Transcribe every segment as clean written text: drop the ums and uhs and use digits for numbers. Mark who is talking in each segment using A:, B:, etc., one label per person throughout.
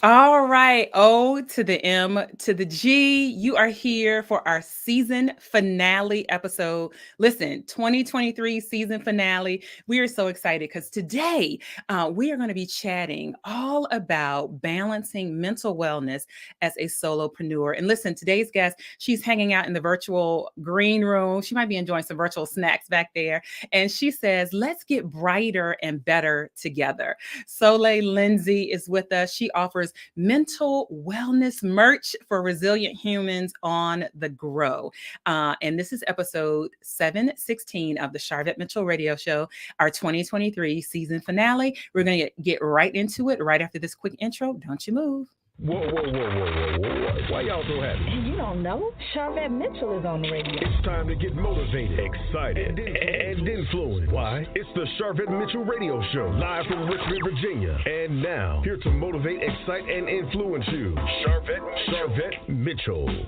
A: All right. O to the M to the G. You are here for our season finale episode. Listen, 2023 season finale. We are so excited because today we are going to be chatting all about balancing mental wellness as a solopreneur. And listen, today's guest, she's hanging out in the virtual green room. She might be enjoying some virtual snacks back there. And she says, let's get brighter and better together. Soliél Lindsey is with us. She offers mental wellness merch for resilient humans on the grow. And this is episode 716 of the Charvette Mitchell Radio Show, our 2023 season finale. We're going to get right into it right after this quick intro. Don't you move.
B: Whoa, whoa, whoa, whoa, whoa, whoa. Why y'all so happy?
C: You don't know? Charvette Mitchell is on the radio.
B: It's time to get motivated, excited, and influenced. Why? It's the Charvette Mitchell Radio Show, live from Richmond, Virginia. And now, here to motivate, excite, and influence you, Charvette Mitchell.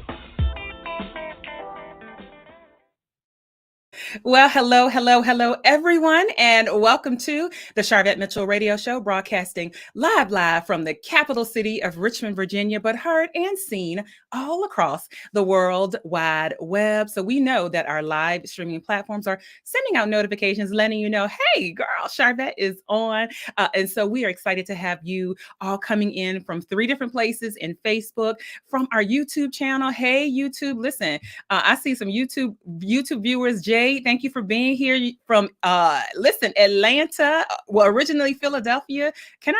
A: Well, hello, everyone, and welcome to the Charvette Mitchell Radio Show, broadcasting live from the capital city of Richmond, Virginia, but heard and seen all across the World Wide Web. So we know that our live streaming platforms are sending out notifications, letting you know, hey, girl, Charvette is on. And so we are excited to have you all coming in from 3 different places in Facebook, from our YouTube channel. Hey, YouTube, listen, I see some YouTube viewers. Jade, thank you for being here from Atlanta. Well, originally Philadelphia. Can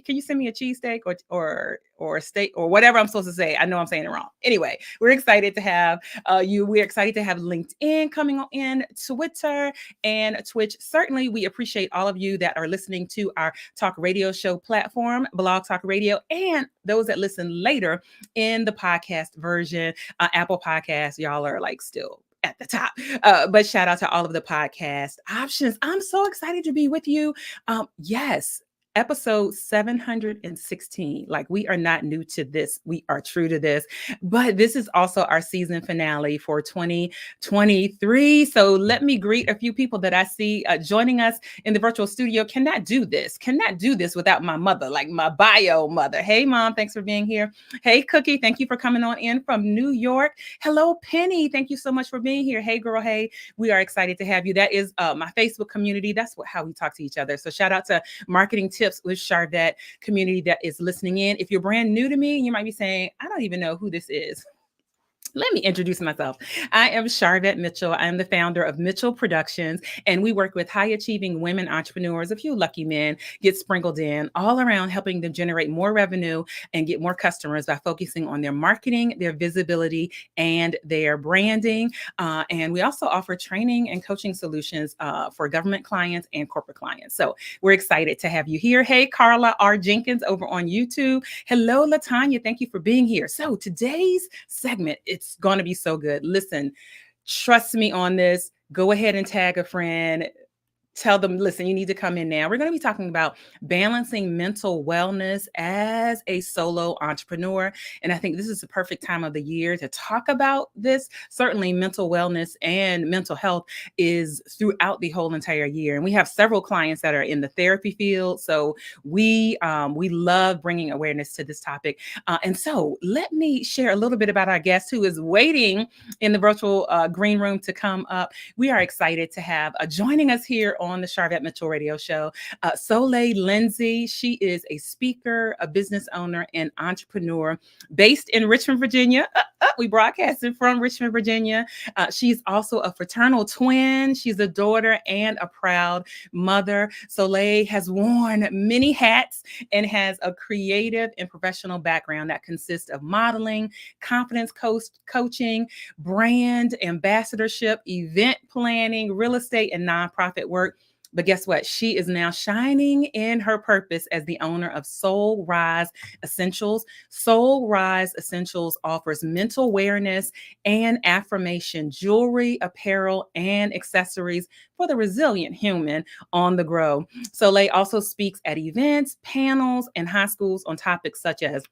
A: you send me a cheesesteak or a steak or whatever I'm supposed to say? I know I'm saying it wrong. Anyway, we're excited to have you. We're excited to have LinkedIn coming on in, Twitter and Twitch. Certainly, we appreciate all of you that are listening to our talk radio show platform, Blog Talk Radio, and those that listen later in the podcast version, Apple Podcasts. Y'all are like still at the top. But shout out to all of the podcast options. I'm so excited to be with you. Yes. Episode 716. Like, we are not new to this. We are true to this. But this is also our season finale for 2023. So let me greet a few people that I see joining us in the virtual studio. Cannot do this without my mother, like my bio mother. Hey, Mom, thanks for being here. Hey, Cookie, thank you for coming on in from New York. Hello, Penny. Thank you so much for being here. Hey, girl. Hey, we are excited to have you. That is my Facebook community. That's how we talk to each other. So shout out to Marketing Tips with Charvette community that is listening in. If you're brand new to me, you might be saying, I don't even know who this is. Let me introduce myself. I am Charvette Mitchell. I am the founder of Mitchell Productions, and we work with high-achieving women entrepreneurs. A few lucky men get sprinkled in all around, helping them generate more revenue and get more customers by focusing on their marketing, their visibility, and their branding. And we also offer training and coaching solutions for government clients and corporate clients. So we're excited to have you here. Hey, Carla R. Jenkins over on YouTube. Hello, LaTanya. Thank you for being here. So today's segment, it's going to be so good. Listen, trust me on this. Go ahead and tag a friend. Tell them, listen, you need to come in now. We're going to be talking about balancing mental wellness as a solo entrepreneur. And I think this is the perfect time of the year to talk about this. Certainly mental wellness and mental health is throughout the whole entire year. And we have several clients that are in the therapy field. So we love bringing awareness to this topic. And so let me share a little bit about our guest who is waiting in the virtual green room to come up. We are excited to have joining us here on the Charvette Mitchell Radio Show, Soliél Lindsey. She is a speaker, a business owner, and entrepreneur based in Richmond, Virginia. We broadcasted from Richmond, Virginia. She's also a fraternal twin. She's a daughter and a proud mother. Soliél has worn many hats and has a creative and professional background that consists of modeling, confidence coaching, brand ambassadorship, event planning, real estate, and nonprofit work. But guess what? She is now shining in her purpose as the owner of Soul Rise Essentials. Soul Rise Essentials offers mental awareness and affirmation jewelry, apparel, and accessories for the resilient human on the grow. Soliél also speaks at events, panels, and high schools on topics such as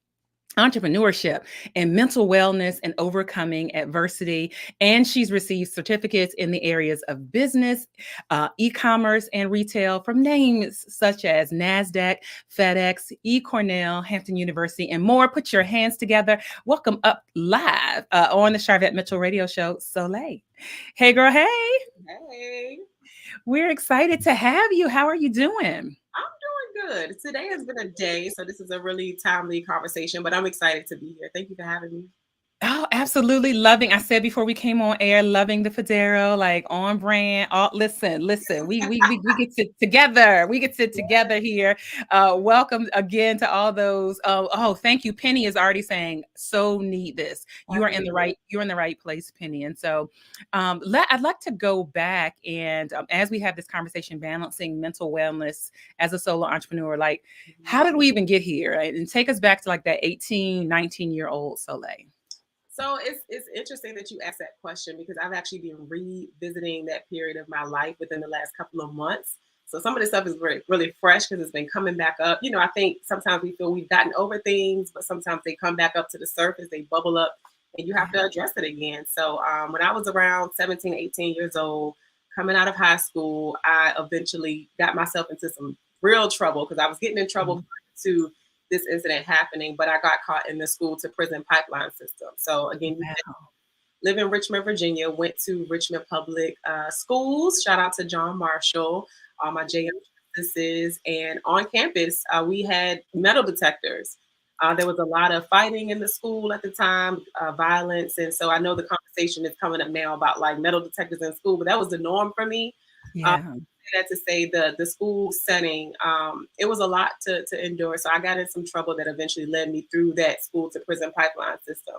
A: entrepreneurship and mental wellness and overcoming adversity. And she's received certificates in the areas of business, e-commerce and retail from names such as NASDAQ, FedEx, ECornell, Hampton University, and more. Put your hands together. Welcome up live on the Charvette Mitchell radio show, Soliél. Hey, girl. Hey.
D: Hey.
A: We're excited to have you. How are you doing?
D: I'm doing good. Today has been a day, so this is a really timely conversation, but I'm excited to be here. Thank you for having me.
A: Oh, absolutely loving. I said before we came on air, loving the Federo, like on brand. Oh, listen. We get to together. We get to together here. Welcome again to all those. Oh, thank you. Penny is already saying, so need this. You're in the right place, Penny. And so, I'd like to go back and as we have this conversation, balancing mental wellness as a solo entrepreneur, like how did we even get here? Right? And take us back to like that 18, 19-year-old Soliél.
D: So it's interesting that you asked that question because I've actually been revisiting that period of my life within the last couple of months. So some of this stuff is really fresh because it's been coming back up. You know, I think sometimes we feel we've gotten over things, but sometimes they come back up to the surface, they bubble up, and you have to address it again. So when I was around 17, 18 years old, coming out of high school, I eventually got myself into some real trouble because I was getting in trouble to this incident happening, but I got caught in the school to prison pipeline system. So again, live in Richmond, Virginia, went to Richmond public schools. Shout out to John Marshall, all my JM businesses. And on campus, we had metal detectors. There was a lot of fighting in the school at the time, violence. And so I know the conversation is coming up now about like metal detectors in school, but that was the norm for me.
A: Yeah.
D: That to say the school setting, it was a lot to endure. So I got in some trouble that eventually led me through that school to prison pipeline system.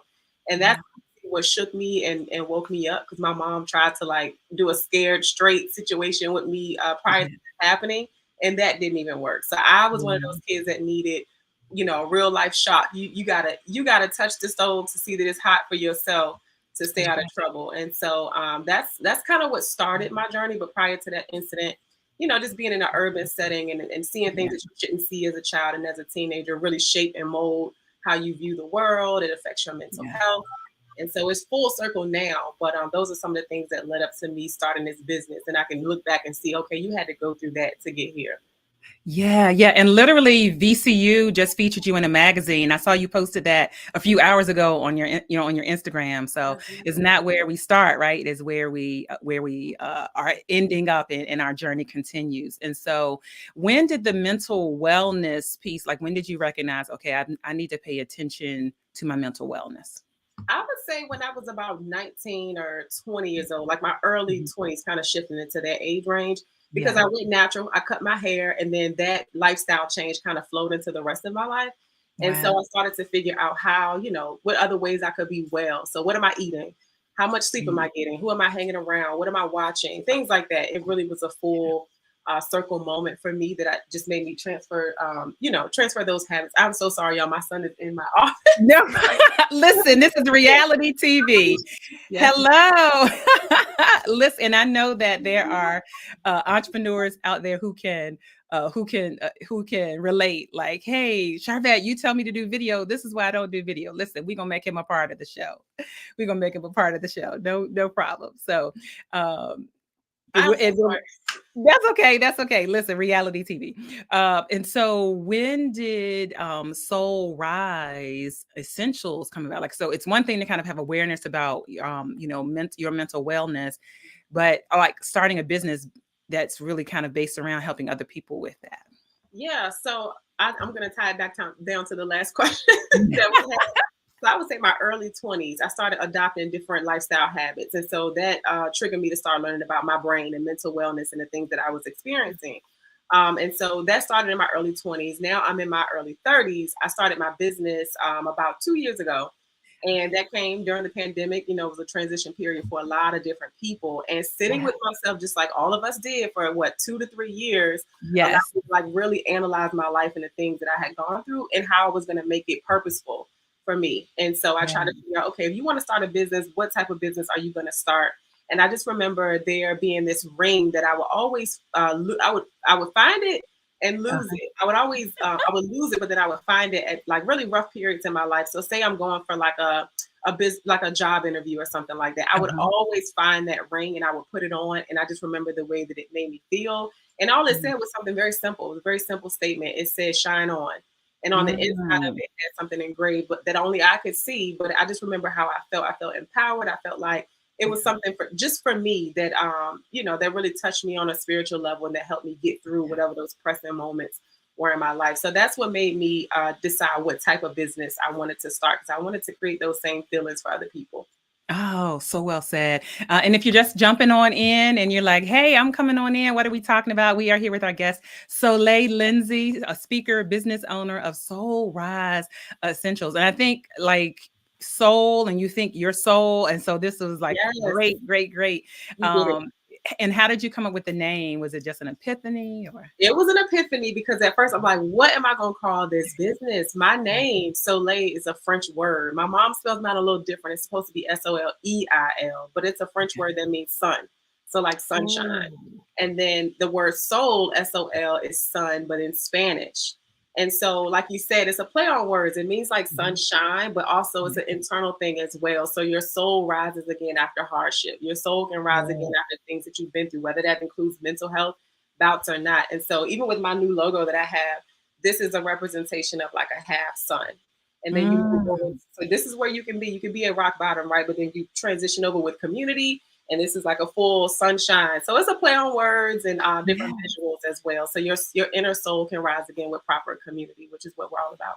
D: And that's what shook me and woke me up because my mom tried to like do a scared straight situation with me prior to that happening. And that didn't even work. So I was one of those kids that needed, you know, real life shock. You gotta touch the stove to see that it's hot for yourself to stay out of trouble. And so that's kind of what started my journey. But prior to that incident, you know, just being in an urban setting and seeing things that you shouldn't see as a child and as a teenager really shape and mold how you view the world. It affects your mental health. And so it's full circle now. But those are some of the things that led up to me starting this business. And I can look back and see, okay, you had to go through that to get here.
A: Yeah. And literally VCU just featured you in a magazine. I saw you posted that a few hours ago on your, on your Instagram. So it's not where we start, right? It's where we are ending up and our journey continues. And so when did the mental wellness piece, like when did you recognize, okay, I need to pay attention to my mental wellness?
D: I would say when I was about 19 or 20 years old, like my early 20s, kind of shifting into that age range. Because I went natural, I cut my hair, and then that lifestyle change kind of flowed into the rest of my life. And so I started to figure out how, you know, what other ways I could be well. So what am I eating? How much sleep am I getting? Who am I hanging around? What am I watching? Things like that. It really was a full circle moment for me that just made me transfer those habits. I'm so sorry, y'all. My son is in my office.
A: No, listen, this is reality TV. Yes. Hello. Listen, I know that there are entrepreneurs out there who can relate. Like, hey, Charvette, you tell me to do video. This is why I don't do video. Listen, we're gonna make him a part of the show. We're gonna make him a part of the show. No problem. So that's okay. That's okay. Listen, reality TV. And so when did Soul Rise Essentials come about? Like, so it's one thing to kind of have awareness about, your mental wellness, but like starting a business that's really kind of based around helping other people with that.
D: Yeah. So I'm going to tie it back down to the last question that we had. So I would say my early 20s, I started adopting different lifestyle habits. And so that triggered me to start learning about my brain and mental wellness and the things that I was experiencing. And so that started in my early 20s. Now I'm in my early 30s. I started my business about 2 years ago. And that came during the pandemic. You know, it was a transition period for a lot of different people. And sitting with myself, just like all of us did for 2 to 3 years,
A: yes,
D: I like really analyze my life and the things that I had gone through and how I was going to make it purposeful for me. And so I try to figure out, okay, if you want to start a business, what type of business are you going to start? And I just remember there being this ring that I would always, I would find it and lose it. I would always, I would lose it, but then I would find it at like really rough periods in my life. So say I'm going for like like a job interview or something like that. I would always find that ring and I would put it on. And I just remember the way that it made me feel. And all it said was something very simple. It was a very simple statement. It said, shine on. And on the inside of it had something engraved, but that only I could see. But I just remember how I felt. I felt empowered. I felt like it was something for me that, that really touched me on a spiritual level and that helped me get through whatever those pressing moments were in my life. So that's what made me decide what type of business I wanted to start, because I wanted to create those same feelings for other people.
A: Oh, so well said. And if you're just jumping on in and you're like, hey, I'm coming on in, what are we talking about? We are here with our guest, Soliél Lindsey, a speaker, business owner of Soul Rise Essentials. And I think like soul, and you think your soul. And so this was like great. And how did you come up with the name? Was it just an epiphany or?
D: It was an epiphany because at first I'm like, what am I going to call this business? My name, Soliél, is a French word. My mom spells mine a little different. It's supposed to be Soleil, but it's a French word that means sun. So like sunshine. And then the word soul, SOL, is sun, but in Spanish. And so, like you said, it's a play on words. It means like sunshine, but also it's an internal thing as well. So your soul rises again after hardship. Your soul can rise again after things that you've been through, whether that includes mental health bouts or not. And so even with my new logo that I have, this is a representation of like a half sun. And then so this is where you can be at rock bottom, right? But then you transition over with community. And this is like a full sunshine. So it's a play on words and different visuals as well. So your inner soul can rise again with proper community, which is what we're all about.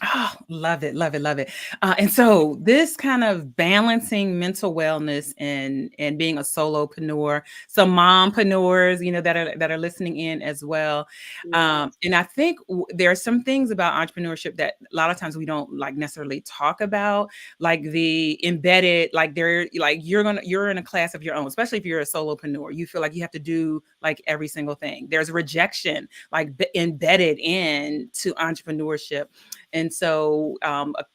A: Oh, love it. And so this kind of balancing mental wellness and being a solopreneur, some mompreneurs, that are listening in as well. And I think there are some things about entrepreneurship that a lot of times we don't like necessarily talk about, like the embedded, like you're in a class of your own, especially if you're a solopreneur. You feel like you have to do like every single thing. There's rejection like embedded into entrepreneurship. And so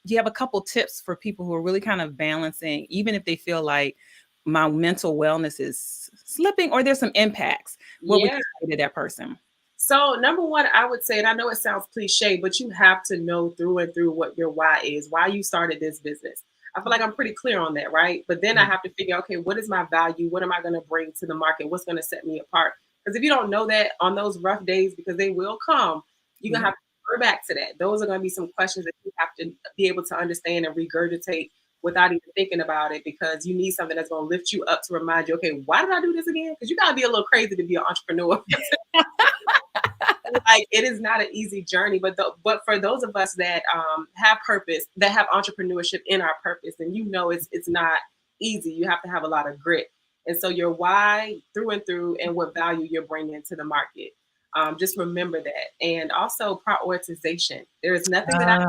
A: you have a couple tips for people who are really kind of balancing, even if they feel like my mental wellness is slipping or there's some impacts. What would you say to that person?
D: So number one, I would say, and I know it sounds cliche, but you have to know through and through what your why is, why you started this business. I feel like I'm pretty clear on that, right? But then I have to figure, okay, what is my value? What am I going to bring to the market? What's going to set me apart? Because if you don't know that on those rough days, because they will come, you're going to have to refer back to that. Those are going to be some questions that you have to be able to understand and regurgitate without even thinking about it, because you need something that's going to lift you up to remind you, okay, why did I do this again? Because you got to be a little crazy to be an entrepreneur. Like, it is not an easy journey, but for those of us that have purpose, that have entrepreneurship in our purpose, and it's not easy. You have to have a lot of grit. And so your why through and through, and what value you're bringing to the market. Just remember that. And also prioritization. There is nothing that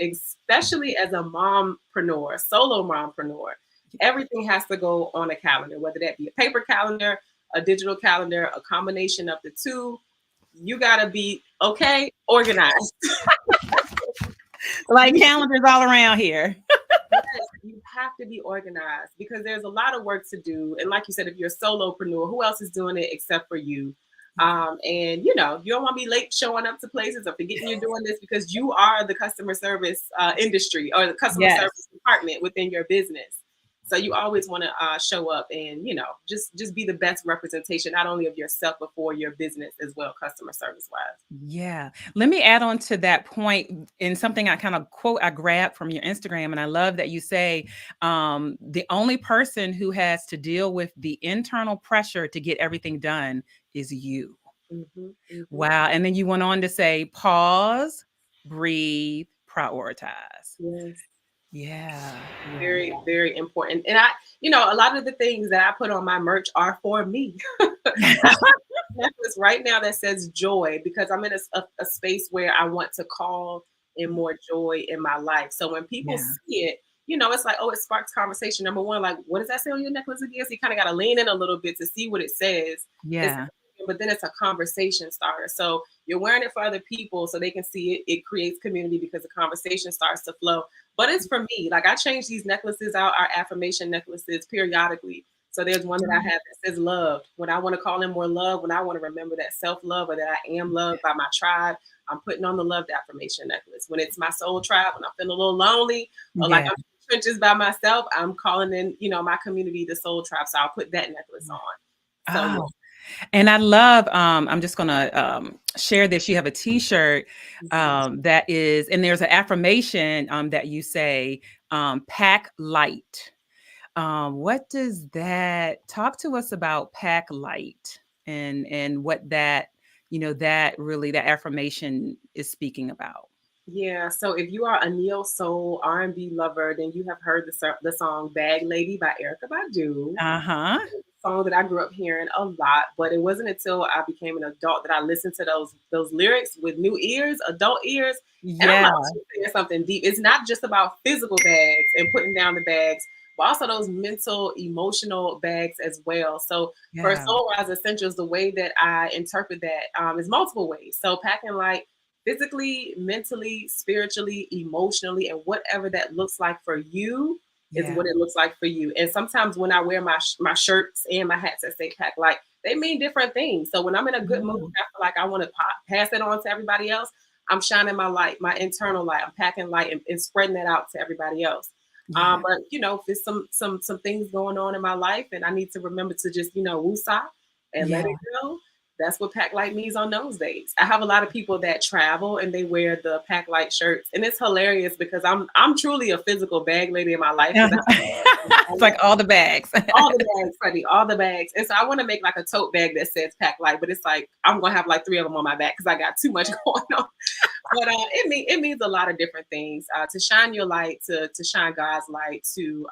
D: especially as a mompreneur, solo mompreneur, everything has to go on a calendar, whether that be a paper calendar, a digital calendar, a combination of the two. You got to be organized.
A: Like calendars all around here.
D: Yes, you have to be organized because there's a lot of work to do. And like you said, if you're a solopreneur, who else is doing it except for you? And you don't want to be late showing up to places or forgetting you're doing this, because you are the customer service industry or the customer service department within your business. So you always want to show up and, just be the best representation, not only of yourself, but for your business as well, customer service wise.
A: Yeah. Let me add on to that point in something I kind of I grabbed from your Instagram. And I love that you say the only person who has to deal with the internal pressure to get everything done is you. Wow. And then you went on to say, pause, breathe, prioritize.
D: Yes.
A: Yeah.
D: Very, very important. And a lot of the things that I put on my merch are for me. Necklace right now that says joy, because I'm in a space where I want to call in more joy in my life. So when people see it, it's like, it sparks conversation. Number one, like, what does that say on your necklace again? So you kind of got to lean in a little bit to see what it says.
A: Yeah.
D: But then it's a conversation starter. So you're wearing it for other people so they can see it. It creates community because the conversation starts to flow. But it's for me. Like, I change these necklaces out, our affirmation necklaces, periodically. So there's one that I have that says loved. When I want to call in more love, when I want to remember that self-love or that I am loved by my tribe, I'm putting on the loved affirmation necklace. When it's my soul tribe, when I'm feeling a little lonely or like
A: Yeah.
D: I'm in the trenches by myself, I'm calling in, my community, the soul tribe. So I'll put that necklace on. So
A: Oh, and I love, I'm just going to share this. You have a t-shirt that is, and there's an affirmation that you say, pack light. What does that talk to us about pack light and what that, that affirmation is speaking about?
D: yeah, so if you are a neo soul R&B lover, then you have heard the song "Bag Lady" by Erykah Badu.
A: Uh-huh.
D: Song that I grew up hearing a lot, but it wasn't until I became an adult that I listened to those lyrics with new ears, adult ears. And I'm
A: Yeah.
D: like, she's saying something deep. It's not just about physical bags and putting down the bags, but also those mental, emotional bags as well. So for
A: Yeah.
D: Soul Rise Essentials, the way that I interpret that is multiple ways. So packing like physically, mentally, spiritually, emotionally, and whatever that looks like for you is
A: Yeah.
D: what it looks like for you. And sometimes when I wear my shirts and my hats that say pack light, they mean different things. So when I'm in a good mood, I feel like I want to pass it on to everybody else. I'm shining my light, my internal light. I'm packing light and spreading that out to everybody else.
A: Yeah.
D: But if there's some things going on in my life and I need to remember to just woosah and let it go. That's what pack light means on those days. I have a lot of people that travel and they wear the pack light shirts, and it's hilarious because I'm truly a physical bag lady in my life.
A: It's like all the bags.
D: All the bags, Freddie, all the bags. And so I want to make like a tote bag that says pack light, but it's like I'm gonna have like 3 of them on my back because I got too much going on. But it means a lot of different things. To shine your light, to shine God's light, to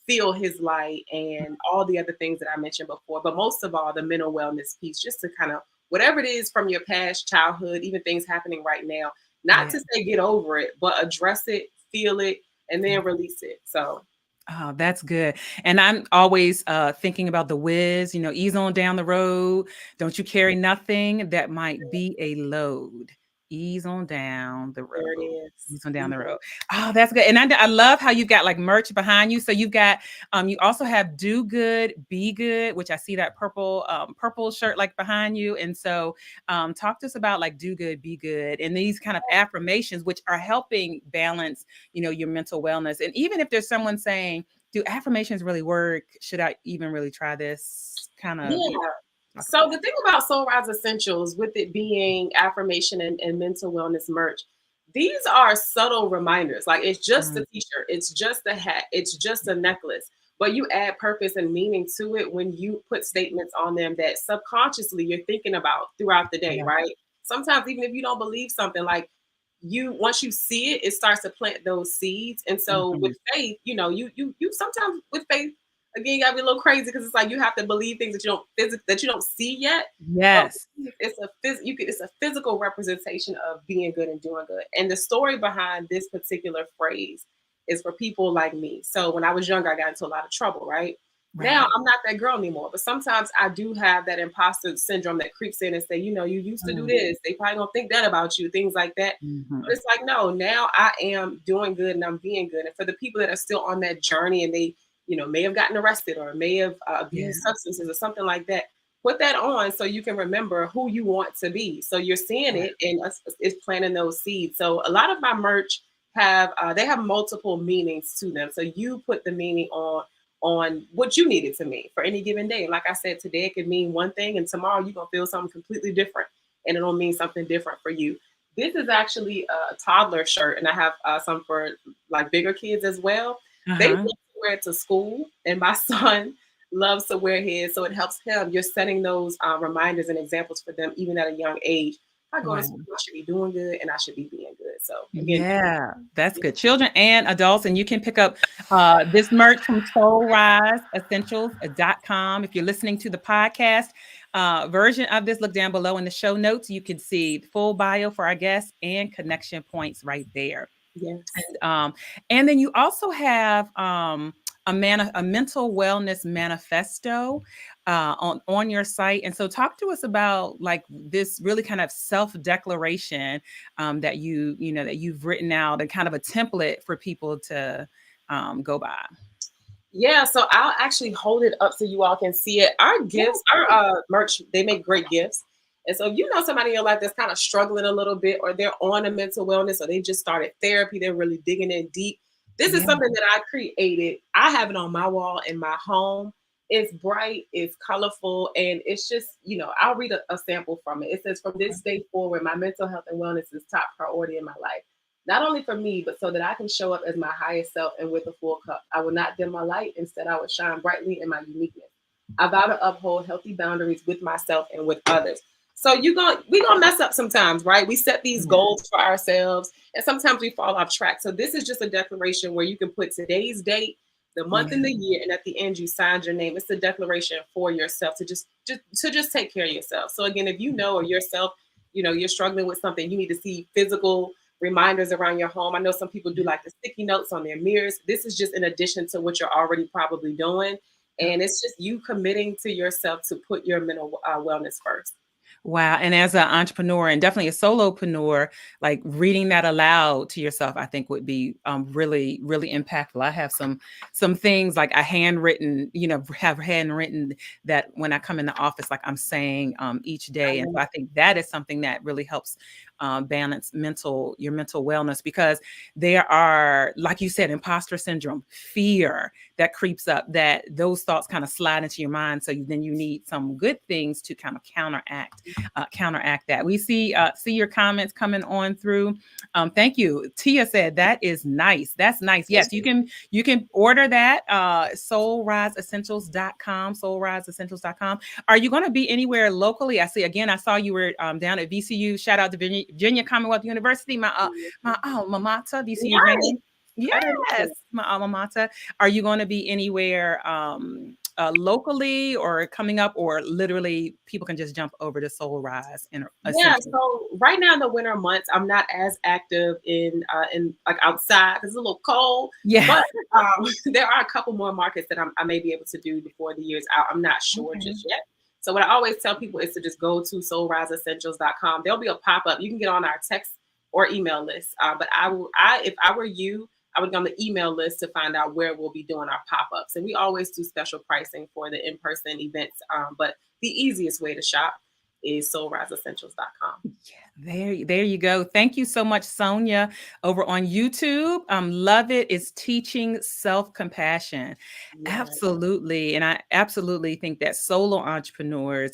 D: feel his light, and all the other things that I mentioned before. But most of all, the mental wellness piece, just to kind of whatever it is from your past childhood, even things happening right now, not to say get over it, but address it, feel it, and then release it. So.
A: Oh, that's good. And I'm always thinking about the whiz, ease on down the road. Don't you carry nothing that might be a load. Ease on down the
D: There it
A: road.
D: is.
A: Ease on down the road. Oh, that's good. And I love how you've got like merch behind you. So you've got, you also have do good, be good, which I see that purple shirt like behind you. And so talk to us about like do good, be good, and these kind of affirmations, which are helping balance, your mental wellness. And even if there's someone saying, do affirmations really work? Should I even really try this kind of?
D: Yeah. So the thing about Soul Rise Essentials, with it being affirmation and mental wellness merch, these are subtle reminders. Like it's just a t-shirt, it's just a hat, it's just a necklace. But you add purpose and meaning to it when you put statements on them that subconsciously you're thinking about throughout the day, right? Sometimes even if you don't believe something, like once you see it, it starts to plant those seeds. And so with faith, you sometimes with faith, again, you gotta be a little crazy because it's like you have to believe things that you don't see yet.
A: Yes.
D: It's a physical representation of being good and doing good. And the story behind this particular phrase is for people like me. So when I was younger, I got into a lot of trouble, right? Now I'm not that girl anymore, but sometimes I do have that imposter syndrome that creeps in and say, you used to do this. They probably don't think that about you, things like that. But it's like, no, now I am doing good and I'm being good. And for the people that are still on that journey and they, may have gotten arrested or may have abused substances or something like that, put that on so you can remember who you want to be. So you're seeing it and it's planting those seeds. So a lot of my merch they have multiple meanings to them. So you put the meaning on what you need it to mean for any given day. And like I said, today it could mean one thing and tomorrow you're going to feel something completely different and it'll mean something different for you. This is actually a toddler shirt and I have some for like bigger kids as well. They love to wear it to school and my son loves to wear his. So it helps him. You're setting those reminders and examples for them even at a young age. If I go to school, I should be doing good and I should be being good. So again,
A: that's good. Children and adults. And you can pick up this merch from soulriseessentials.com. If you're listening to the podcast version of this, look down below in the show notes. You can see the full bio for our guests and connection points right there.
D: Yes.
A: And then you also have a mental wellness manifesto on your site. And so talk to us about like this really kind of self-declaration that you've written out and kind of a template for people to go by.
D: Yeah, so I'll actually hold it up so you all can see it. Our gifts, our merch, they make great gifts. And so if you know somebody in your life that's kind of struggling a little bit, or they're on a mental wellness, or they just started therapy, they're really digging in deep. This is
A: Yeah.
D: something that I created. I have it on my wall in my home. It's bright, it's colorful, and it's just, I'll read a sample from it. It says, "From this day forward, my mental health and wellness is top priority in my life. Not only for me, but so that I can show up as my highest self and with a full cup. I will not dim my light. Instead, I will shine brightly in my uniqueness. I vow to uphold healthy boundaries with myself and with others." So we gonna mess up sometimes, right? We set these goals for ourselves, and sometimes we fall off track. So this is just a declaration where you can put today's date, the month, and the year, and at the end you signed your name. It's a declaration for yourself to just take care of yourself. So again, if you know, or yourself, you're struggling with something, you need to see physical reminders around your home. I know some people do like the sticky notes on their mirrors. This is just in addition to what you're already probably doing. And it's just you committing to yourself to put your mental wellness first.
A: Wow. And as an entrepreneur and definitely a solopreneur, like reading that aloud to yourself, I think would be really, really impactful. I have some things like have handwritten that when I come in the office, like I'm saying each day. And so I think that is something that really helps balance your mental wellness, because there are, like you said, imposter syndrome, fear that creeps up, that those thoughts kind of slide into your mind. So then you need some good things to kind of counteract that. We see your comments coming on through. Thank you. Tia said that is nice. That's nice. Yes, you can order that. soulriseessentials.com. soulriseessentials.com. Are you going to be anywhere locally? I saw you were down at VCU. Shout out to Virginia Commonwealth University, my alma mater, VCU.
D: Nice.
A: Yes, my alma mater. Are you going to be anywhere locally or coming up, or literally people can just jump over to Soul Rise?
D: Yeah, so right now in the winter months, I'm not as active in like outside because it's a little cold.
A: Yeah,
D: but there are a couple more markets that I may be able to do before the year's out. I'm not sure just yet. So what I always tell people is to just go to soulriseessentials.com. There'll be a pop-up. You can get on our text or email list. But if I were you, I would go on the email list to find out where we'll be doing our pop-ups. And we always do special pricing for the in-person events. But the easiest way to shop is soulriseessentials.com.
A: Yeah, there you go. Thank you so much, Sonia, over on YouTube. Love it. It's teaching self-compassion.
D: Yeah.
A: Absolutely. And I absolutely think that solo entrepreneurs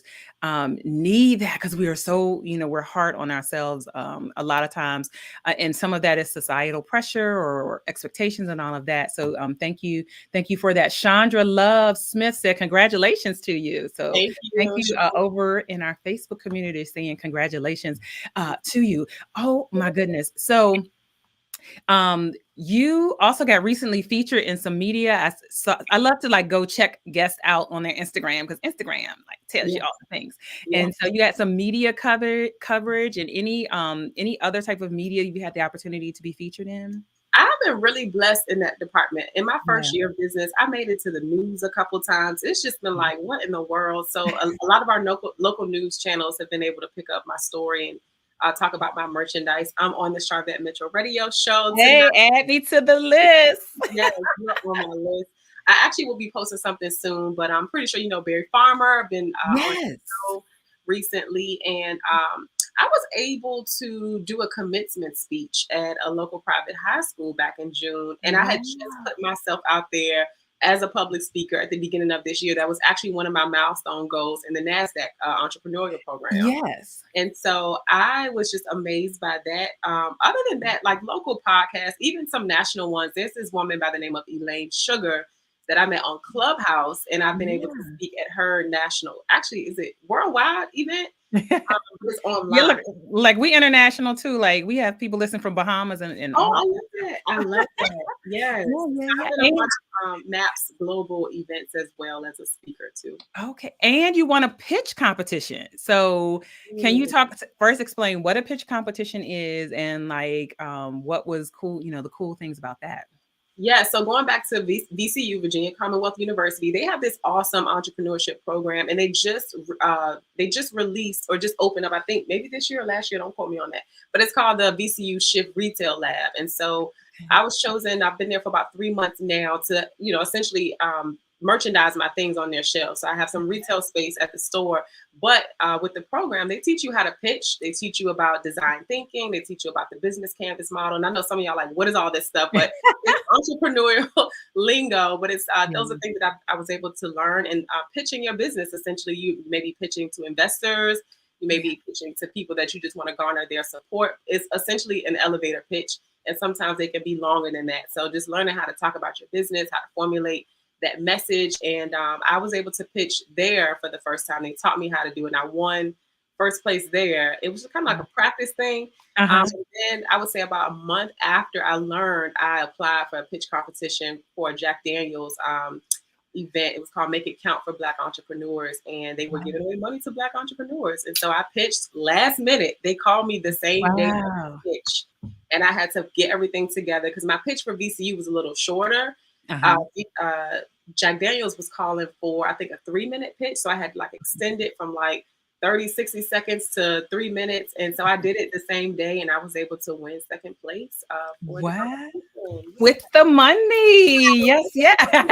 A: need that, because we are so, we're hard on ourselves a lot of times. And some of that is societal pressure or expectations and all of that. So thank you. Thank you for that. Chandra Love Smith said, congratulations to you. So thank you over in our Facebook community saying congratulations to you. Oh my goodness. So you also got recently featured in some media. I love to go check guests out on their Instagram, because Instagram tells you all the things. Yeah. And so you got some media coverage, and any other type of media you had the opportunity to be featured in?
D: I've been really blessed in that department. In my first year of business, I made it to the news a couple times. It's just been like, what in the world? So a lot of our local news channels have been able to pick up my story and talk about my merchandise. I'm on the Charvette Mitchell radio show.
A: Hey, add me to the list.
D: Yes, you're on my list. I actually will be posting something soon, but I'm pretty sure you know Barry Farmer. I've been on the show recently, and I was able to do a commencement speech at a local private high school back in June, and I had just put myself out there as a public speaker at the beginning of this year. That was actually one of my milestone goals in the NASDAQ entrepreneurial program.
A: Yes.
D: And so I was just amazed by that. Other than that, like local podcasts, even some national ones, there's this woman by the name of Elaine Sugar that I met on Clubhouse, and I've been able to speak at her national, actually, is it worldwide event? It's online.
A: Yeah, we international too. Like we have people listening from Bahamas and
D: I love that. I love that. Yes. I've been on MAP's global events as well as a speaker too.
A: Okay. And you won a pitch competition. So can you first explain what a pitch competition is, and what was cool, the cool things about that?
D: Yeah, so going back to VCU, Virginia Commonwealth University, they have this awesome entrepreneurship program, and they just released or just opened up, I think maybe this year or last year, don't quote me on that, but it's called the VCU Shift Retail Lab. And so I was chosen, I've been there for about 3 months now to, essentially merchandise my things on their shelves. So I have some retail space at the store, but with the program, they teach you how to pitch. They teach you about design thinking. They teach you about the business canvas model. And I know some of y'all like, what is all this stuff? But it's entrepreneurial lingo, but it's those are things that I was able to learn. And pitching your business, essentially, you may be pitching to investors. You may be pitching to people that you just want to garner their support. It's essentially an elevator pitch. And sometimes they can be longer than that. So just learning how to talk about your business, how to formulate that message. And I was able to pitch there for the first time. They taught me how to do it. And I won first place there. It was kind of like a practice thing. And then I would say about a month after I learned, I applied for a pitch competition for Jack Daniel's event. It was called Make It Count for Black Entrepreneurs. And they were giving away money to Black entrepreneurs. And so I pitched last minute. They called me the same day to pitch. And I had to get everything together because my pitch for VCU was a little shorter. Jack Daniel's was calling for, I think, a 3-minute pitch. So I had like extended from like 30, 60 seconds to 3 minutes. And so I did it the same day and I was able to win second place.
A: With the money. Yes. Yeah.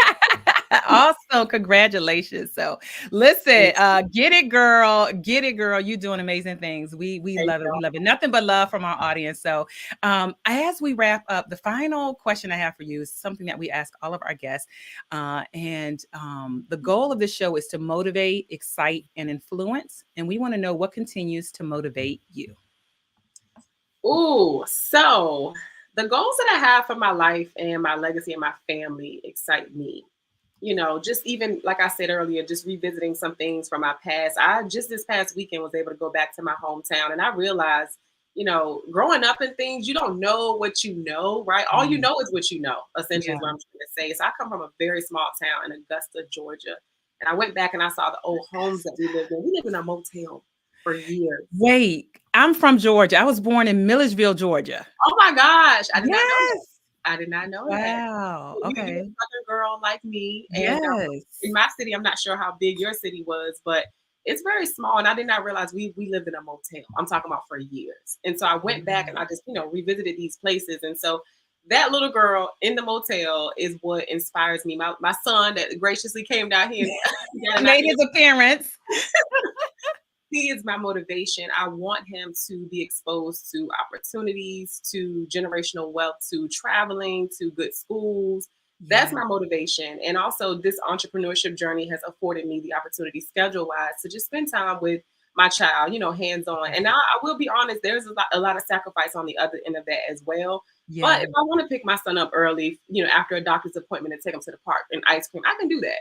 A: Awesome. Congratulations. So listen, get it, girl. Get it, girl. You're doing amazing things. We love it. We love it. Nothing but love from our audience. So as we wrap up, the final question I have for you is something that we ask all of our guests. And the goal of this show is to motivate, excite, and influence. And we want to know what continues to motivate you.
D: Ooh, so the goals that I have for my life and my legacy and my family excite me. Just even like I said earlier, just revisiting some things from my past. I just this past weekend was able to go back to my hometown and I realized, growing up in things, you don't know what you know, right? All you know is what you know, essentially is what I'm trying to say. So I come from a very small town in Augusta, Georgia. And I went back and I saw the old homes that we lived in. We lived in a motel for years.
A: Wait, I'm from Georgia. I was born in Milledgeville, Georgia.
D: Oh my gosh. I did not know that. I did not know that.
A: Wow.
D: So
A: okay.
D: You're a Southern girl like me. And
A: Yes.
D: In my city, I'm not sure how big your city was, but it's very small. And I did not realize we lived in a motel. I'm talking about for years. And so I went back and I just, revisited these places. And so that little girl in the motel is what inspires me. My son that graciously came down here and
A: made his appearance.
D: He is my motivation. I want him to be exposed to opportunities, to generational wealth, to traveling, to good schools. That's my motivation. And also this entrepreneurship journey has afforded me the opportunity schedule-wise to just spend time with my child, hands-on. And I will be honest, there's a lot of sacrifice on the other end of that as well. Yeah. But if I want to pick my son up early, after a doctor's appointment and take him to the park and ice cream, I can do that.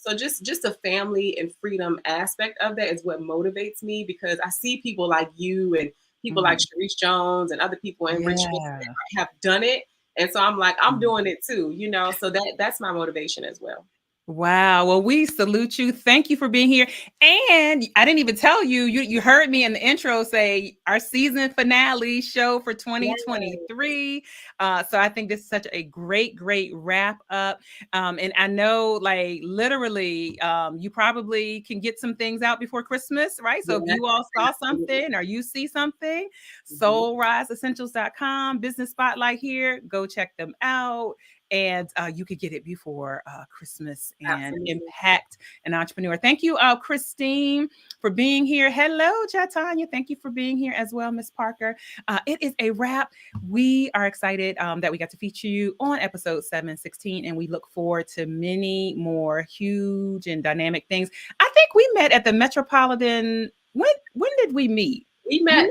D: So just the family and freedom aspect of that is what motivates me because I see people like you and people like Sharice Jones and other people in Richmond that have done it. And so I'm like, I'm doing it too, so that's my motivation as well.
A: Wow. Well, we salute you. Thank you for being here. And I didn't even tell you, you heard me in the intro say our season finale show for 2023. So I think this is such a great wrap up. And I know like literally you probably can get some things out before Christmas, right? So if you all saw something or you see something, soulriseessentials.com, business spotlight here, go check them out. And you could get it before Christmas and impact an entrepreneur. Thank you, Christine, for being here. Hello, Jatanya. Thank you for being here as well, Miss Parker. It is a wrap. We are excited that we got to feature you on episode 716, and we look forward to many more huge and dynamic things. I think we met at the Metropolitan. When did we meet?
D: We met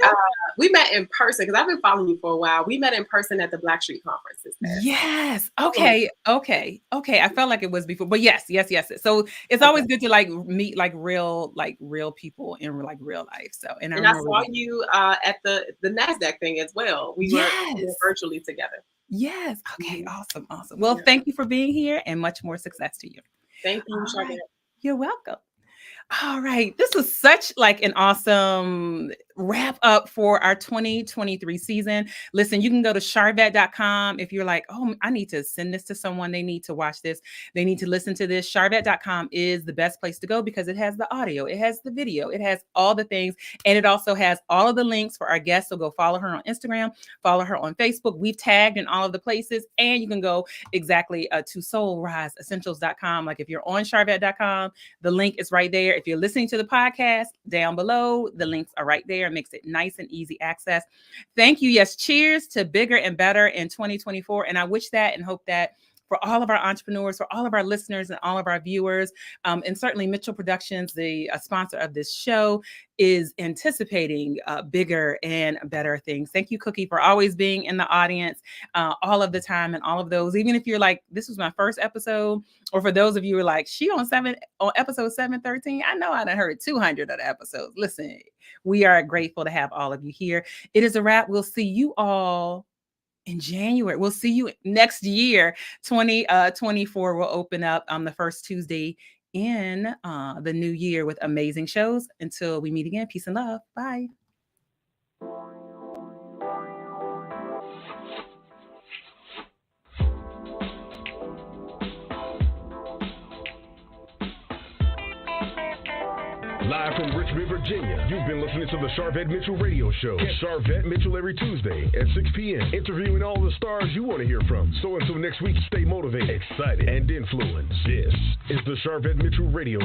D: in person because I've been following you for a while. We met in person at the Black Street Conference this past.
A: Yes. Okay. I felt like it was before, but yes. So it's always good to like meet like real people in like real life. So
D: and I saw you at the NASDAQ thing as well. We were virtually together.
A: Yes. Okay. Awesome. Well, thank you for being here and much more success to you.
D: Thank you, Charlotte.
A: You're welcome. All right. This was such like an awesome wrap up for our 2023 season. Listen, you can go to charvette.com if you're like, oh, I need to send this to someone. They need to watch this. They need to listen to this. Charvette.com is the best place to go because it has the audio, it has the video, it has all the things, and it also has all of the links for our guests. So go follow her on Instagram, follow her on Facebook. We've tagged in all of the places, and you can go exactly to soulriseessentials.com. Like if you're on charvette.com, the link is right there. If you're listening to the podcast, down below, the links are right there. It makes it nice and easy access. Thank you. Yes, cheers to bigger and better in 2024. And I wish that and hope that for all of our entrepreneurs, for all of our listeners and all of our viewers, and certainly Mitchell Productions, the sponsor of this show, is anticipating bigger and better things. Thank you, Cookie, for always being in the audience all of the time and all of those. Even if you're like, this was my first episode, or for those of you who are like, she on episode 713, I know I done heard 200 of the episodes. Listen, we are grateful to have all of you here. It is a wrap. We'll see you all in January. We'll see you next year. 2024 will open up on the first Tuesday in the new year with amazing shows. Until we meet again, peace and love. Bye.
B: Live from Richmond, Virginia, you've been listening to the Charvette Mitchell Radio Show. Get Charvette Mitchell every Tuesday at 6 p.m. interviewing all the stars you want to hear from. So until next week, stay motivated, excited, and influenced. This is the Charvette Mitchell Radio